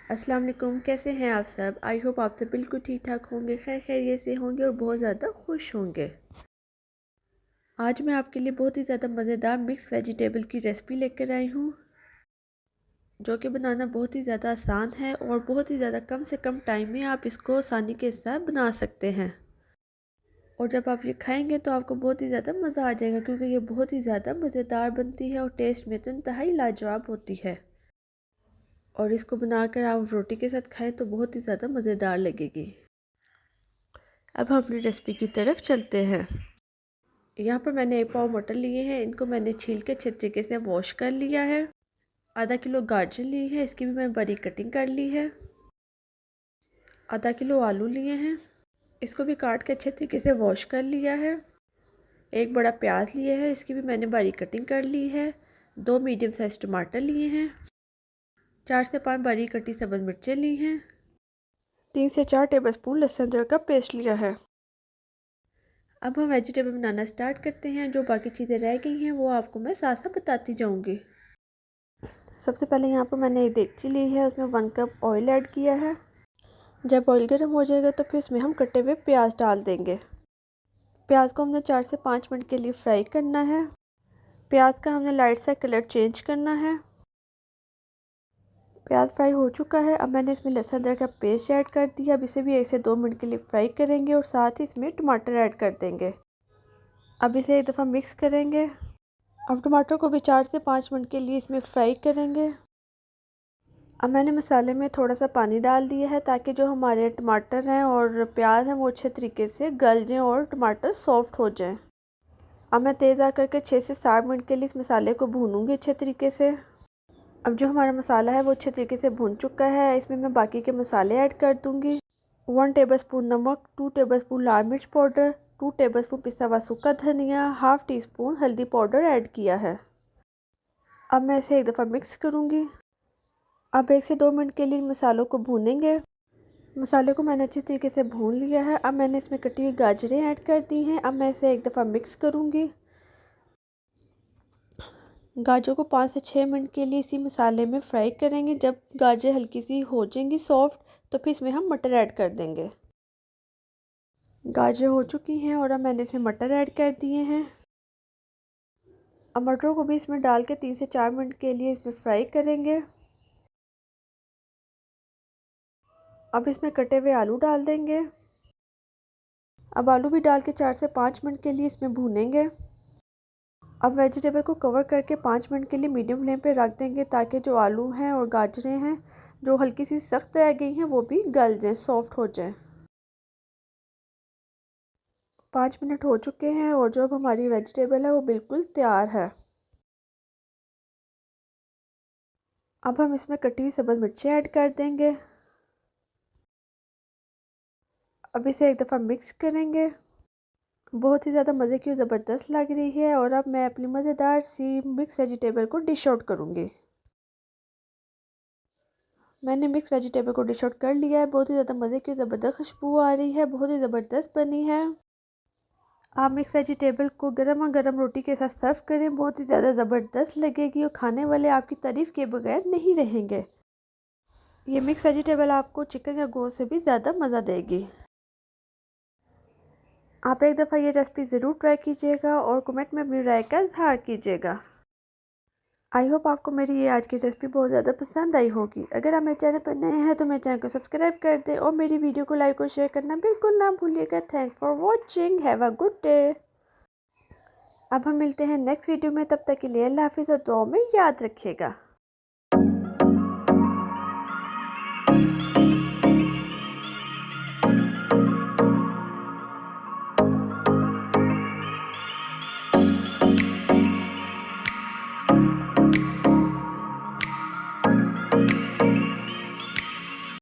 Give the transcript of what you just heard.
अस्सलाम वालेकुम, कैसे हैं आप सब। आई होप आप सब बिल्कुल ठीक ठाक होंगे, खैर खैरियत से होंगे और बहुत ज़्यादा खुश होंगे। आज मैं आपके लिए बहुत ही ज़्यादा मज़ेदार मिक्स वेजिटेबल की रेसिपी लेकर आई हूँ, जो कि बनाना बहुत ही ज़्यादा आसान है और बहुत ही ज़्यादा कम से कम टाइम में आप इसको आसानी के साथ बना सकते हैं। और जब आप ये खाएंगे तो आपको बहुत ही ज़्यादा मज़ा आ जाएगा, क्योंकि ये बहुत ही ज़्यादा मज़ेदार बनती है और टेस्ट में तो इंतहाई लाजवाब होती है। और इसको बनाकर आप रोटी के साथ खाएं तो बहुत ही ज़्यादा मज़ेदार लगेगी। अब हम अपनी रेसिपी की तरफ चलते हैं। यहाँ पर मैंने 1 पाव मटर लिए हैं, इनको मैंने छील के अच्छे तरीके से वॉश कर लिया है। आधा किलो गाजर ली है, इसकी भी मैं बारीक कटिंग कर ली है। आधा किलो आलू लिए हैं, इसको भी काट के अच्छे तरीके से वॉश कर लिया है। एक बड़ा प्याज लिए है, इसकी भी मैंने बारीक कटिंग कर ली है। 2 मीडियम साइज टमाटर लिए हैं। 4 से 5 बारीक कटी सब्ज़ मिर्चें ली हैं। 3 से 4 टेबलस्पून लहसुन अदरक का पेस्ट लिया है। अब हम वेजिटेबल बनाना स्टार्ट करते हैं। जो बाकी चीज़ें रह गई हैं वो आपको मैं साथ साथ बताती जाऊंगी। सबसे पहले यहाँ पर मैंने एक देगची ली है, उसमें 1 कप ऑयल ऐड किया है। जब ऑयल गर्म हो जाएगा तो फिर इसमें हम कटे हुए प्याज डाल देंगे। प्याज को हमने 4 से 5 मिनट के लिए फ्राई करना है। प्याज का हमने लाइट सा कलर चेंज करना है। प्याज फ्राई हो चुका है। अब मैंने इसमें लहसुन अदरक का पेस्ट ऐड कर दिया। अब इसे भी 1 से 2 मिनट के लिए फ्राई करेंगे और साथ ही इसमें टमाटर ऐड कर देंगे। अब इसे एक दफ़ा मिक्स करेंगे। अब टमाटर को भी 4 से 5 मिनट के लिए इसमें फ्राई करेंगे। अब मैंने मसाले में थोड़ा सा पानी डाल दिया है, ताकि जो हमारे टमाटर हैं और प्याज हैं वो अच्छे तरीके से गल जाएं और टमाटर सॉफ्ट हो जाएं। अब मैं तेज़ आकर के 6 से 7 मिनट के लिए इस मसाले को भूनूंगी अच्छे तरीके से। अब जो हमारा मसाला है वो अच्छे तरीके से भून चुका है। इसमें मैं बाकी के मसाले ऐड कर दूंगी। 1 टेबलस्पून नमक, 2 टेबलस्पून लाल मिर्च पाउडर, 2 टेबलस्पून पिसा हुआ सूखा धनिया, हाफ टी स्पून हल्दी पाउडर ऐड किया है। अब मैं इसे एक दफ़ा मिक्स करूँगी। अब 1 से 2 मिनट के लिए मसालों को भूनेंगे। मसाले को मैंने अच्छी तरीके से भून लिया है। अब मैंने इसमें कटी हुई गाजरें ऐड कर दी हैं। अब मैं इसे एक दफ़ा मिक्स करूँगी। गाजर को 5 से 6 मिनट के लिए इसी मसाले में फ्राई करेंगे। जब गाजर हल्की सी हो जाएंगी सॉफ्ट, तो फिर इसमें हम मटर ऐड कर देंगे। गाजर हो चुकी हैं और अब मैंने इसमें मटर ऐड कर दिए हैं। अब मटरों को भी इसमें डाल के 3 से 4 मिनट के लिए इसमें फ्राई करेंगे। अब इसमें कटे हुए आलू डाल देंगे। अब आलू भी डाल के 4 से 5 मिनट के लिए इसमें भूनेंगे। अब वेजिटेबल को कवर करके 5 मिनट के लिए मीडियम फ्लेम पे रख देंगे, ताकि जो आलू हैं और गाजरें हैं जो हल्की सी सख्त रह गई हैं वो भी गल जाएं, सॉफ्ट हो जाएं। 5 मिनट हो चुके हैं और जो अब हमारी वेजिटेबल है वो बिल्कुल तैयार है। अब हम इसमें कटी हुई सब्ज़ मिर्चें ऐड कर देंगे। अब इसे एक दफ़ा मिक्स करेंगे। बहुत ही ज़्यादा मज़े की ज़बरदस्त लग रही है। और अब मैं अपनी मज़ेदार सी मिक्स वेजिटेबल को डिश आउट करूँगी। मैंने मिक्स वेजिटेबल को डिश आउट कर लिया है। बहुत ही ज़्यादा मज़े की ज़बरदस्त खुशबू आ रही है, बहुत ही ज़बरदस्त बनी है। आप मिक्स वेजिटेबल को गर्मा गर्म रोटी के साथ सर्व करें, बहुत ही ज़्यादा ज़बरदस्त लगेगी और खाने वाले आपकी तारीफ़ के बगैर नहीं रहेंगे। ये मिक्स वेजिटेबल आपको चिकन या गोश्त से भी ज़्यादा मज़ा देगी। आप एक दफ़ा ये रेसिपी ज़रूर ट्राई कीजिएगा और कमेंट में अपनी राय का इज़हार कीजिएगा। आई होप आपको मेरी ये आज की रेसिपी बहुत ज़्यादा पसंद आई होगी। अगर आप मेरे चैनल पर नए हैं तो मेरे चैनल को सब्सक्राइब कर दें और मेरी वीडियो को लाइक और शेयर करना बिल्कुल ना भूलिएगा। Thanks for watching, have a good day. अब हम मिलते हैं नेक्स्ट वीडियो में, तब तक के लिए अल्लाह हाफिज़ और दुआ में याद रखिएगा।